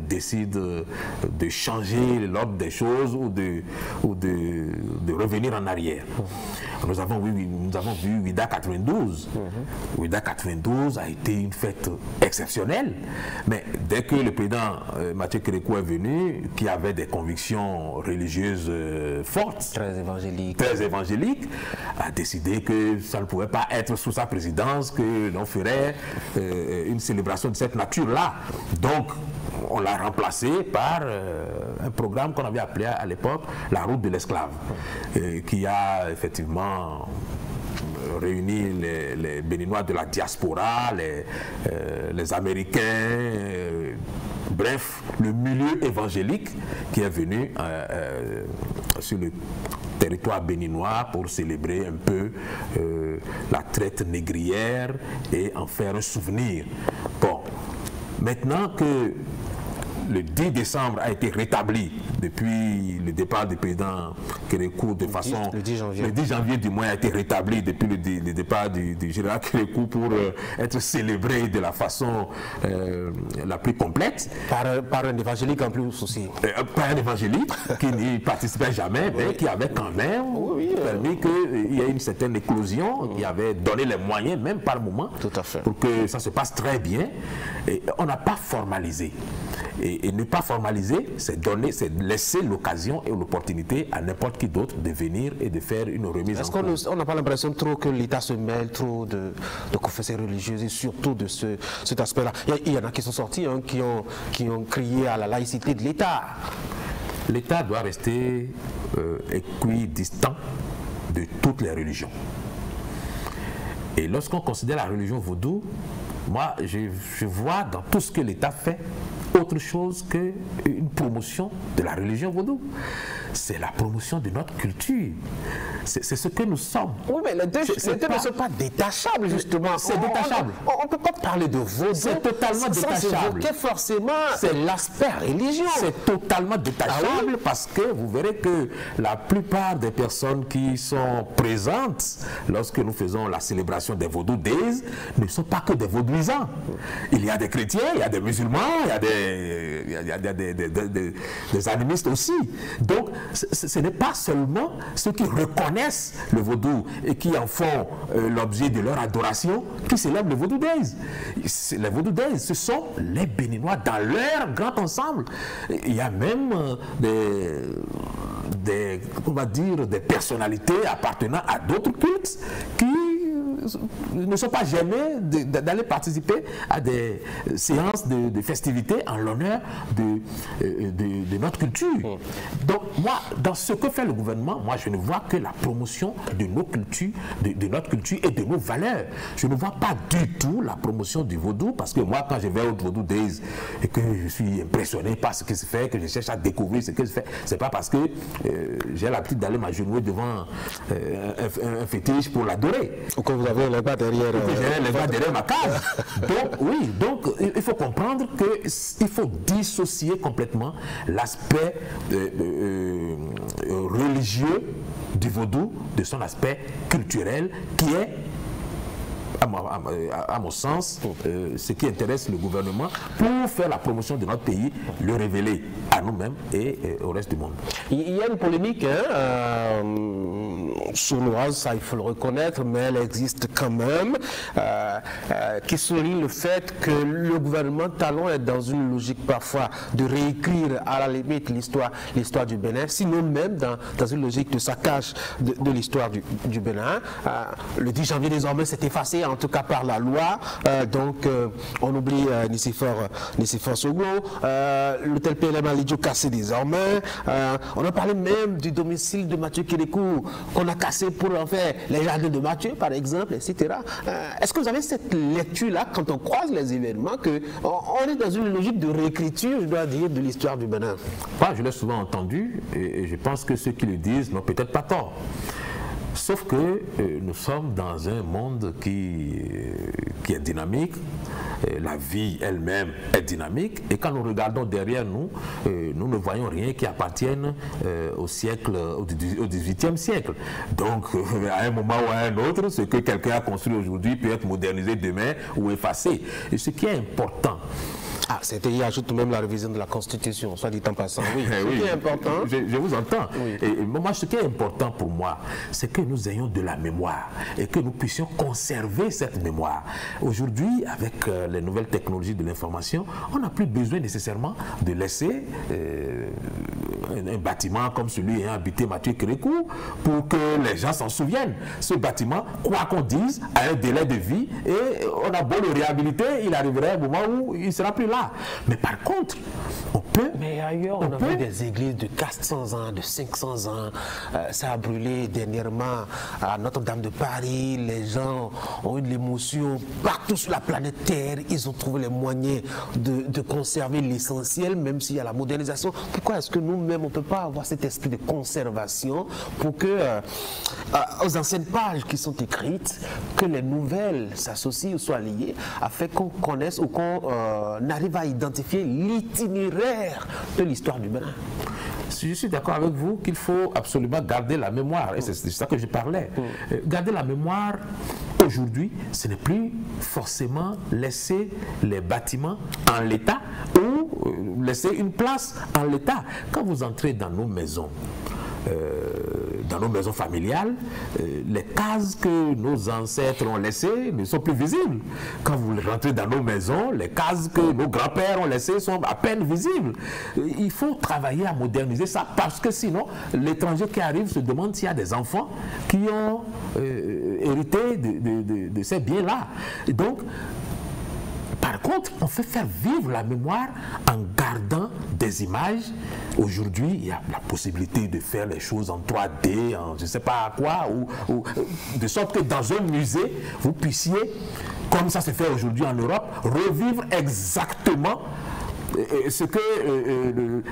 Speaker 2: décide de changer l'ordre des choses ou de revenir en arrière. Nous avons vu Ouida 92. Ouida 92 a été une fête exceptionnelle, mais dès que le président Mathieu Kérékou est venu, qui avait des convictions religieuses fortes, très évangéliques, a décidé que ça ne pouvait pas être sous sa présidence que l'on ferait une célébration de cette nature-là. Donc, on l'a remplacé par un programme qu'on avait appelé à l'époque la route de l'esclave, qui a effectivement réuni les Béninois de la diaspora, les Américains, bref, le milieu évangélique qui est venu sur le territoire béninois pour célébrer un peu la traite négrière et en faire un souvenir. Bon, maintenant que le 10 décembre a été rétabli depuis le départ du président Kérékou de façon...
Speaker 1: Le 10 janvier.
Speaker 2: Le 10 janvier du mois a été rétabli depuis le départ du général Kérékou pour être célébré de la façon la plus complète.
Speaker 1: Par un évangélique en plus aussi.
Speaker 2: Par un évangélique qui n'y participait jamais, mais qui avait quand même permis qu'il y ait une certaine éclosion, qui avait donné les moyens, même par moment, pour que ça se passe très bien. Et on n'a pas formalisé. Et ne pas formaliser, c'est laisser l'occasion et l'opportunité à n'importe qui d'autre de venir et de faire une remise en cause.
Speaker 1: Est-ce qu'on n'a pas l'impression trop que l'État se mêle trop de confessions religieuses et surtout de cet aspect-là? Il y en a qui sont sortis, hein, qui ont crié à la laïcité de l'État.
Speaker 2: L'État doit rester équidistant de toutes les religions. Et lorsqu'on considère la religion vaudou, moi, je vois dans tout ce que l'État fait autre chose qu'une promotion de la religion vaudou. C'est la promotion de notre culture. C'est ce que nous sommes.
Speaker 1: Oui, mais les deux ne sont pas détachables, justement.
Speaker 2: C'est détachable.
Speaker 1: On ne peut pas parler de vaudou.
Speaker 2: C'est totalement détachable.
Speaker 1: Forcément, c'est l'aspect religion.
Speaker 2: C'est totalement détachable parce que vous verrez que la plupart des personnes qui sont présentes lorsque nous faisons la célébration des Vodou Days ne sont pas que des vaudouisants. Il y a des chrétiens, il y a des musulmans, il y a des animistes aussi. Donc, ce n'est pas seulement ceux qui reconnaissent le vaudou et qui en font l'objet de leur adoration qui célèbrent le Vodou Days. Les Vodou Days, ce sont les Béninois dans leur grand ensemble. Il y a même on va dire, des personnalités appartenant à d'autres cultes qui ne sont pas gênés d'aller participer à des séances de festivités en l'honneur de notre culture. Donc moi, dans ce que fait le gouvernement, moi je ne vois que la promotion de nos cultures, de notre culture et de nos valeurs. Je ne vois pas du tout la promotion du vaudou, parce que moi quand je vais au Vodou Days et que je suis impressionné par ce qui se fait, que je cherche à découvrir ce qui se fait, c'est pas parce que j'ai l'habitude d'aller m'agenouiller devant un fétiche pour l'adorer.
Speaker 1: Ou que vous avait les bas derrière.
Speaker 2: Les bas derrière ma case. Donc, oui, donc il faut comprendre qu'il faut dissocier complètement l'aspect religieux du vaudou de son aspect culturel qui est, à mon sens, ce qui intéresse le gouvernement pour faire la promotion de notre pays, le révéler à nous-mêmes et au reste du monde.
Speaker 1: Il y a une polémique sournoise, ça il faut le reconnaître, mais elle existe quand même, qui souligne le fait que le gouvernement talon est dans une logique parfois de réécrire à la limite l'histoire du Bénin, sinon même dans une logique de saccage de l'histoire du Bénin. Le 10 janvier désormais s'est effacé, en tout cas par la loi, donc on oublie Nicéphore Soglo, l'hôtel PLM Alidjo cassé désormais, on a parlé même du domicile de Mathieu Kérékou qu'on a cassé pour en faire les jardins de Mathieu par exemple, etc. Est-ce que vous avez cette lecture-là quand on croise les événements qu'on est dans une logique de réécriture, je dois dire, de l'histoire du Bénin?
Speaker 2: Je l'ai souvent entendu et je pense que ceux qui le disent n'ont peut-être pas tort. Sauf que nous sommes dans un monde qui est dynamique, la vie elle-même est dynamique, et quand nous regardons derrière nous, nous ne voyons rien qui appartienne au XVIIIe siècle. Donc, à un moment ou à un autre, ce que quelqu'un a construit aujourd'hui peut être modernisé demain ou effacé. Et ce qui est important,
Speaker 1: il ajoute même la révision de la Constitution, soit dit en passant. Oui,
Speaker 2: oui,
Speaker 1: ce qui est important.
Speaker 2: Je vous entends.
Speaker 1: Oui.
Speaker 2: Et moi, ce qui est important pour moi, c'est que nous ayons de la mémoire et que nous puissions conserver cette mémoire. Aujourd'hui, avec les nouvelles technologies de l'information, on n'a plus besoin nécessairement de laisser un bâtiment comme celui ayant habité Mathieu Kérékou pour que les gens s'en souviennent. Ce bâtiment, quoi qu'on dise, a un délai de vie et on a beau le réhabiliter, il arriverait un moment où il ne sera plus là. Mais par contre, on peut...
Speaker 1: Mais ailleurs, on a vu des églises de 400 ans, de 500 ans. Ça a brûlé dernièrement à Notre-Dame de Paris. Les gens ont eu de l'émotion. Partout sur la planète Terre, ils ont trouvé les moyens de conserver l'essentiel, même s'il y a la modernisation. Pourquoi est-ce que nous-mêmes, on ne peut pas avoir cet esprit de conservation pour que, aux anciennes pages qui sont écrites, que les nouvelles s'associent ou soient liées, afin qu'on connaisse ou qu'on arrive à identifier l'itinéraire de l'histoire du Bénin?
Speaker 2: Je suis d'accord avec vous qu'il faut absolument garder la mémoire, et c'est de ça que je parlais. Garder la mémoire, aujourd'hui, ce n'est plus forcément laisser les bâtiments en l'état ou laisser une place en l'état. Quand vous entrez dans nos maisons familiales, les cases que nos ancêtres ont laissées ne sont plus visibles. Quand vous rentrez dans nos maisons, les cases que nos grands-pères ont laissées sont à peine visibles. Il faut travailler à moderniser ça parce que sinon, l'étranger qui arrive se demande s'il y a des enfants qui ont hérité de ces biens-là. Donc, par contre, on fait faire vivre la mémoire en gardant des images. Aujourd'hui, il y a la possibilité de faire les choses en 3D, en je ne sais pas quoi, ou de sorte que dans un musée, vous puissiez, comme ça se fait aujourd'hui en Europe, revivre exactement ce que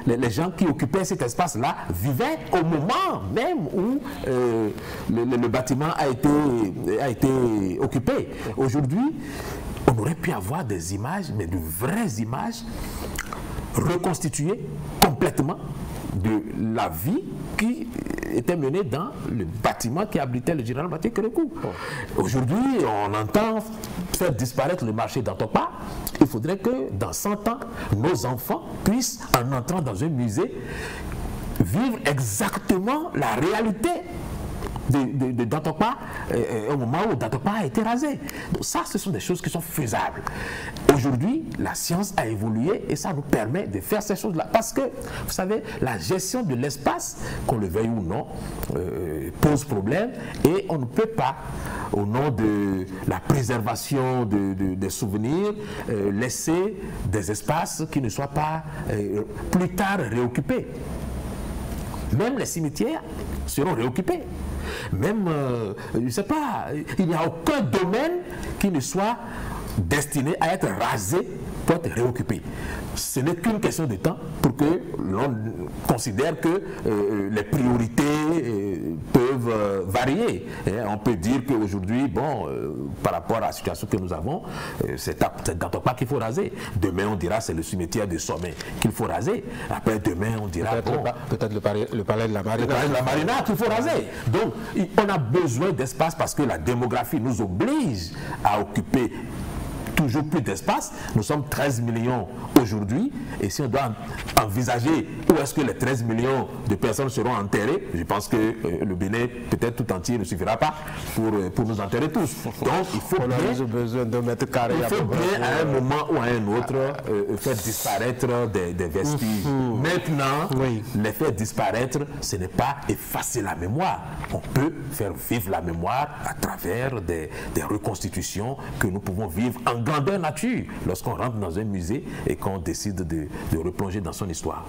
Speaker 2: les gens qui occupaient cet espace-là vivaient au moment même où le bâtiment a été occupé. Aujourd'hui, on aurait pu avoir des images, mais de vraies images reconstituées complètement de la vie qui était menée dans le bâtiment qui abritait le général Mathieu Kérékou. Aujourd'hui, on entend faire disparaître le marché d'Antopa. Il faudrait que dans 100 ans, nos enfants puissent, en entrant dans un musée, vivre exactement la réalité de Dantopa au moment où Dantopa a été rasé. Donc ça, ce sont des choses qui sont faisables. Aujourd'hui, la science a évolué et ça nous permet de faire ces choses-là. Parce que, vous savez, la gestion de l'espace, qu'on le veuille ou non, pose problème et on ne peut pas, au nom de la préservation des souvenirs, laisser des espaces qui ne soient pas plus tard réoccupés. Même les cimetières seront réoccupés. Même, je ne sais pas, il n'y a aucun domaine qui ne soit destiné à être rasé pour être réoccupé. Ce n'est qu'une question de temps pour que l'on considère que les priorités peuvent varier. On peut dire qu'aujourd'hui, bon, par rapport à la situation que nous avons, c'est Gatopa qu'il faut raser. Demain, on dira c'est le cimetière de Sommet qu'il faut raser. Après, demain, on dira
Speaker 1: peut-être le palais de la Marina.
Speaker 2: Le palais de la Marina qu'il faut raser. Donc, on a besoin d'espace parce que la démographie nous oblige à occuper toujours plus d'espace. Nous sommes 13 millions aujourd'hui et si on doit envisager où est-ce que les 13 millions de personnes seront enterrées, je pense que le Bénin peut-être tout entier ne suffira pas pour nous enterrer tous. Donc il faut
Speaker 1: besoin de mètres carrés.
Speaker 2: Il faut bien à un moment ou à un autre faire disparaître des vestiges. Maintenant, les faire disparaître, ce n'est pas effacer la mémoire. On peut faire vivre la mémoire à travers des reconstitutions que nous pouvons vivre en grandeur nature lorsqu'on rentre dans un musée et qu'on décide de replonger dans son histoire.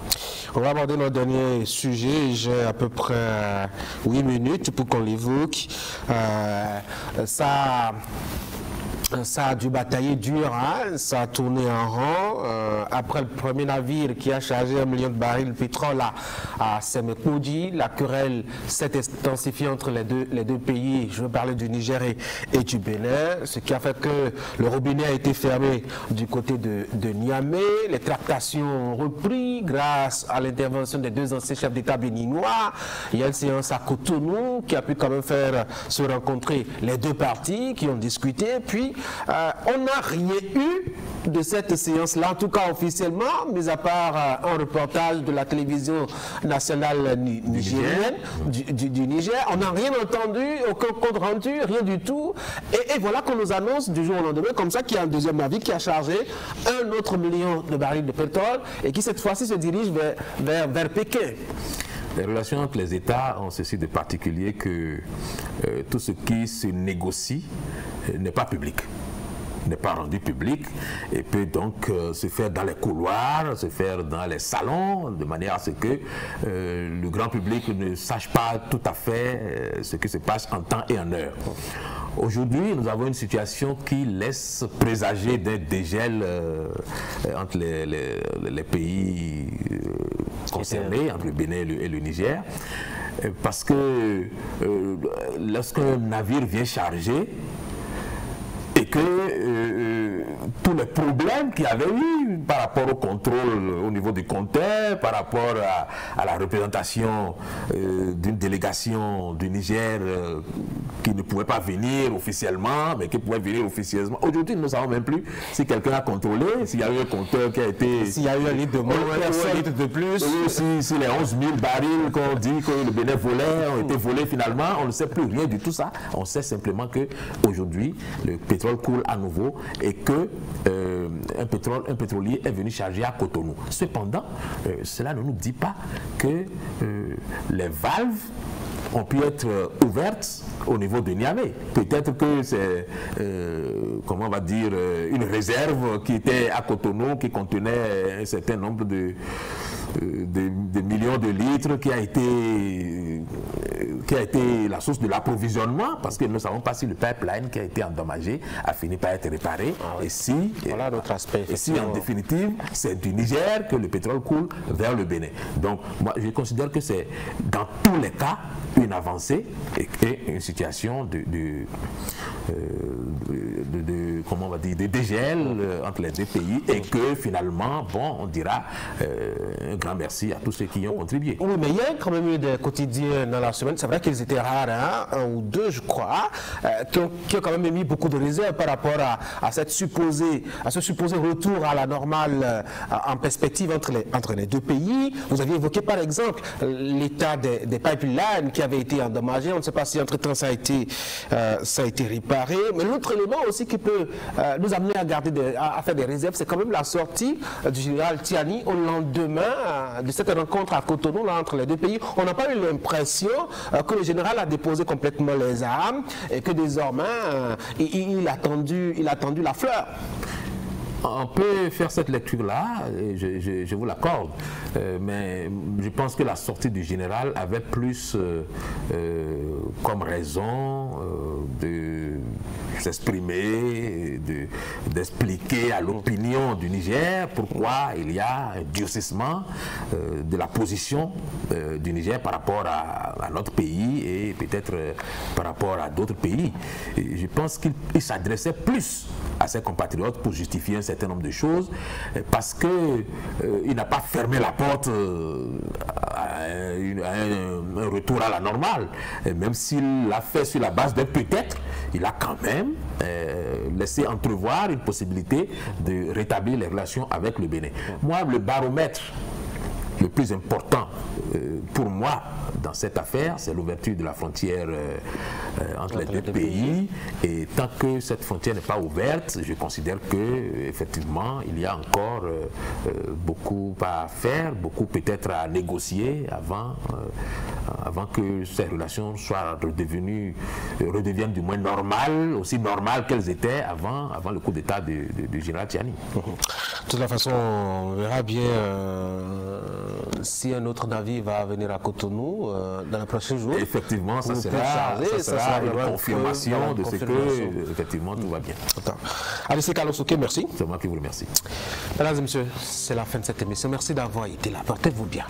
Speaker 1: On va aborder notre dernier sujet. J'ai à peu près 8 minutes pour qu'on l'évoque. Ça a dû batailler dur, hein? Ça a tourné en rond. Après le premier navire qui a chargé 1 million de barils de pétrole à Semekoudi, la querelle s'est intensifiée entre les deux pays. Je veux parler du Niger et du Bénin, ce qui a fait que le robinet a été fermé du côté de Niamey. Les tractations ont repris grâce à l'intervention des deux anciens chefs d'État béninois. Il y a une séance à Cotonou qui a pu quand même faire se rencontrer les deux parties qui ont discuté. Puis, on n'a rien eu de cette séance-là, en tout cas officiellement, mis à part un reportage de la télévision nationale nigérienne, du Niger. On n'a rien entendu, aucun compte rendu, rien du tout. Et voilà qu'on nous annonce du jour au lendemain, comme ça, qu'il y a un deuxième navire qui a chargé 1 autre million de barils de pétrole et qui cette fois-ci se dirige vers Pékin.
Speaker 2: Les relations entre les États ont ceci de particulier que tout ce qui se négocie n'est pas public, n'est pas rendu public et peut donc se faire dans les couloirs, se faire dans les salons, de manière à ce que le grand public ne sache pas tout à fait ce qui se passe en temps et en heure. Aujourd'hui, nous avons une situation qui laisse présager des dégels entre les pays concernés, entre le Bénin et le Niger, parce que lorsqu'un navire vient charger, et que tous les problèmes qu'il y avait eu par rapport au contrôle au niveau du compteur, par rapport à la représentation d'une délégation du Niger qui ne pouvait pas venir officiellement, mais qui pouvait venir officieusement. Aujourd'hui, nous ne savons même plus si quelqu'un a contrôlé, s'il y a eu un compteur qui a été...
Speaker 1: S'il y a eu un litre de moins, un litre de plus.
Speaker 2: Si les 11 000 barils qu'on dit que le Bénin volait ont été volés finalement, on ne sait plus rien du tout ça. On sait simplement qu'aujourd'hui, le pétrole coule à nouveau et que un pétrolier est venu charger à Cotonou. Cependant, cela ne nous dit pas que les valves ont pu être ouvertes au niveau de Niamey. Peut-être que c'est, comment on va dire, une réserve qui était à Cotonou, qui contenait un certain nombre de millions de litres, qui a été la source de l'approvisionnement, parce que nous ne savons pas si le pipeline qui a été endommagé a fini par être réparé. Et si,
Speaker 1: voilà notre aspect.
Speaker 2: Et si en définitive, c'est du Niger que le pétrole coule vers le Bénin. Donc, moi, je considère que c'est dans tous les cas une avancée et une situation comment on va dire, de dégel entre les deux pays et que finalement, bon, on dira un grand merci à tous ceux qui y ont contribué.
Speaker 1: Oui, mais il y a quand même eu des quotidiens dans la semaine, c'est vrai qu'ils étaient rares, hein, 1 ou 2 je crois, qui ont quand même émis beaucoup de réserves par rapport à ce supposé retour à la normale en perspective entre les deux pays. Vous aviez évoqué par exemple l'état des pipelines qui avaient été endommagés. On ne sait pas si entre-temps ça a été réparé. Mais l'autre élément aussi qui peut nous amener à faire des réserves, c'est quand même la sortie du général Tiani au lendemain de cette rencontre à Cotonou là, entre les deux pays. On n'a pas eu l'impression que le général a déposé complètement les armes et que désormais il a tendu la fleur.
Speaker 2: On peut faire cette lecture-là, je vous l'accorde, mais je pense que la sortie du général avait plus comme raison s'exprimer, d'expliquer à l'opinion du Niger pourquoi il y a un durcissement de la position du Niger par rapport à notre pays et peut-être par rapport à d'autres pays. Et je pense qu'il s'adressait plus à ses compatriotes pour justifier un certain nombre de choses parce qu'il n'a pas fermé la porte à un retour à la normale. Et même s'il l'a fait sur la base de peut-être, il a quand même laissé entrevoir une possibilité de rétablir les relations avec le Bénin. Moi, le baromètre le plus important pour moi dans cette affaire, c'est l'ouverture de la frontière entre les deux pays. Et tant que cette frontière n'est pas ouverte, je considère que effectivement il y a encore beaucoup à faire, beaucoup peut-être à négocier avant que ces relations soient redeviennent du moins normales, aussi normales qu'elles étaient avant le coup d'État du général Tchiani.
Speaker 1: De toute façon, on verra bien si un autre navire va venir à Cotonou dans les prochains jours.
Speaker 2: Effectivement, ça sera une confirmation de ce que, effectivement, tout va bien.
Speaker 1: Alice Kalosuke, merci.
Speaker 2: C'est moi qui vous remercie.
Speaker 1: Mesdames et messieurs, c'est la fin de cette émission. Merci d'avoir été là. Portez-vous bien.